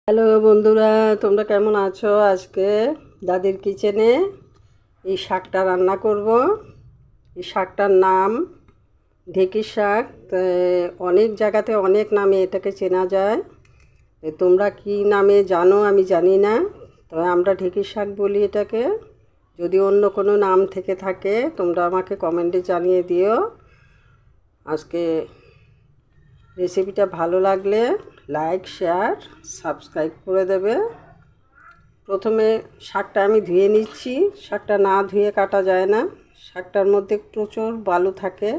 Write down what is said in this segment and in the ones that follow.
Hello বন্ধুরা, তোমরা কেমন আছো? আজকে দাদির কিচেনে এই শাকটা রান্না করব। এই শাকটার নাম ঢেঁকি শাক। অনেক জায়গাতে অনেক নামে এটাকে চেনা যায়। তোমরা কি নামে জানো আমি জানি না, তবে আমরা ঢেঁকি শাক বলি এটাকে। যদি অন্য কোনো নাম থেকে থাকে তোমরা আমাকে কমেন্টে জানিয়ে দিও। আজকে রেসিপিটা ভালো লাগলে লাইক, শেয়ার, সাবস্ক্রাইব করে দেবে। প্রথমে শাকটা আমি ধুয়ে নিচ্ছি। শাকটা না ধুয়ে কাটা যায় না, শাকটার মধ্যে প্রচুর বালু থাকে,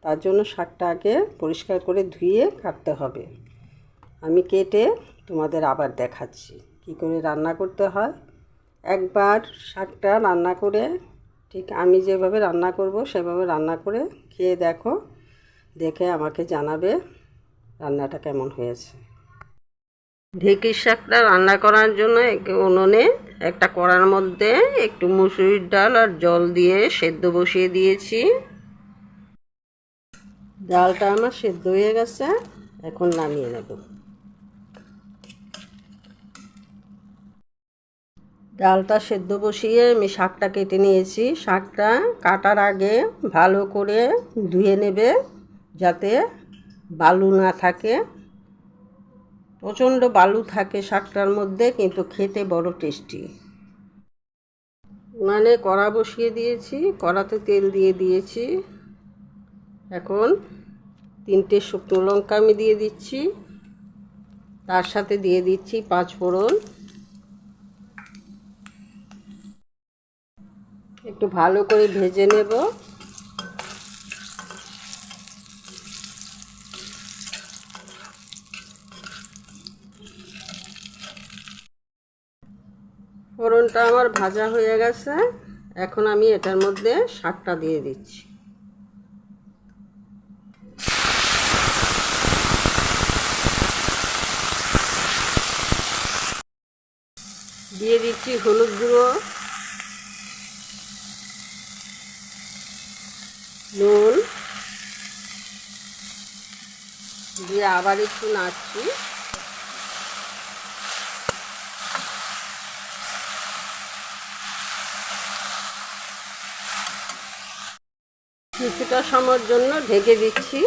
তার জন্য শাকটা আগে পরিষ্কার করে ধুয়ে কাটতে হবে। আমি কেটে তোমাদের আবার দেখাচ্ছি কী করে রান্না করতে হয়। একবার শাকটা রান্না করে ঠিক আমি যেভাবে রান্না করব সেভাবে রান্না করে খেয়ে দেখো, দেখে আমাকে জানাবে রান্নাটা কেমন হয়েছে। ঢেঁকি শাকটা রান্না করার জন্য উনুনে একটা কড়ার মধ্যে একটু মুসুরির ডাল আর জল দিয়ে সেদ্ধ বসিয়ে দিয়েছি। ডালটা আমার সেদ্ধ হয়ে গেছে, এখন নামিয়ে নেব। ডালটা সেদ্ধ বসিয়ে আমি শাকটা কেটে নিয়েছি। শাকটা কাটার আগে ভালো করে ধুয়ে নেবে যাতে বালু না থাকে। প্রচণ্ড বালু থাকে শাকটার মধ্যে, কিন্তু খেতে বড় টেস্টি। উনানে কড়া বসিয়ে দিয়েছি, কড়াতে তেল দিয়ে দিয়েছি। এখন 3টে শুকনো লঙ্কা আমি দিয়ে দিচ্ছি, তার সাথে দিয়ে দিচ্ছি 5 ফোড়ন। একটু ভালো করে ভেজে নেব। ফোড়নটা আমার ভাজা হয়ে গেছে, এখন আমি এটার মধ্যে শাকটা দিয়ে দিচ্ছি। দিয়ে দিচ্ছি হলুদ গুঁড়ো, নুন দিয়ে আবার একটু নাড়ছি। কিছুটা সময়ের জন্য ঢেকে দিচ্ছি।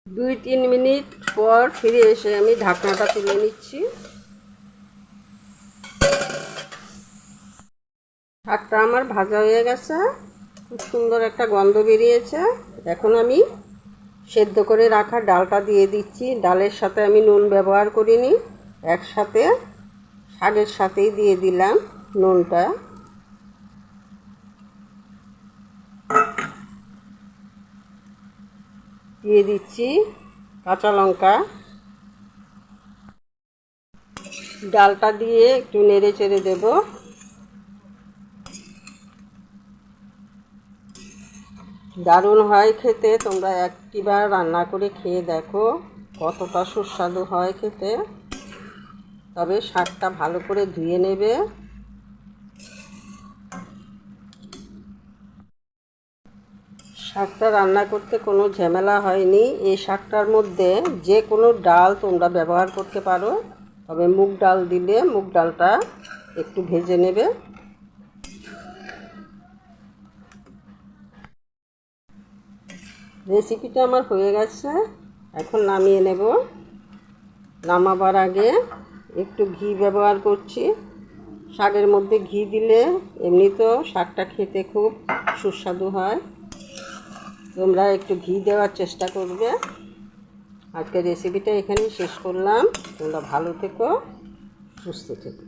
2-3 মিনিট পর ফিরে এসে আমি ঢাকনাটা তুলে নিচ্ছি। শাকটা আমার ভাজা হয়ে গেছে, খুব সুন্দর একটা গন্ধ বেরিয়েছে। এখন আমি সেদ্ধ করে রাখা ডালটা দিয়ে দিচ্ছি। ডালের সাথে আমি নুন ব্যবহার করিনি, একসাথে শাকের সাথেই দিয়ে দিলাম নুনটা। দিয়ে দিচ্ছি কাঁচা লঙ্কা। ডালটা দিয়ে একটু নেড়ে চেড়ে দেব। দারুণ হয় খেতে, তোমরা একটিবার রান্না করে খেয়ে দেখো কতটা সুস্বাদু হয় খেতে। তবে শাকটা ভালো করে ধুয়ে নেবে। শাকটা রান্না করতে কোনো ঝামেলা হয়নি। এই শাকটার মধ্যে যে কোনো ডাল তোমরা ব্যবহার করতে পারো, তবে মুগ ডাল দিলে মুগ ডালটা একটু ভেজে নেবে। রেসিপিটা আমার হয়ে গেছে, এখন নামিয়ে নেব। নামাবার আগে একটু ঘি ব্যবহার করছি। শাকের মধ্যে ঘি দিলে এমনিতেও শাকটা খেতে খুব সুস্বাদু হয়। তোমরা একটু ঘি দেওয়ার চেষ্টা করবে। আজকের রেসিপিটা এখানেই শেষ করলাম। তোমরা ভালো থেকো, সুস্থ থেকো।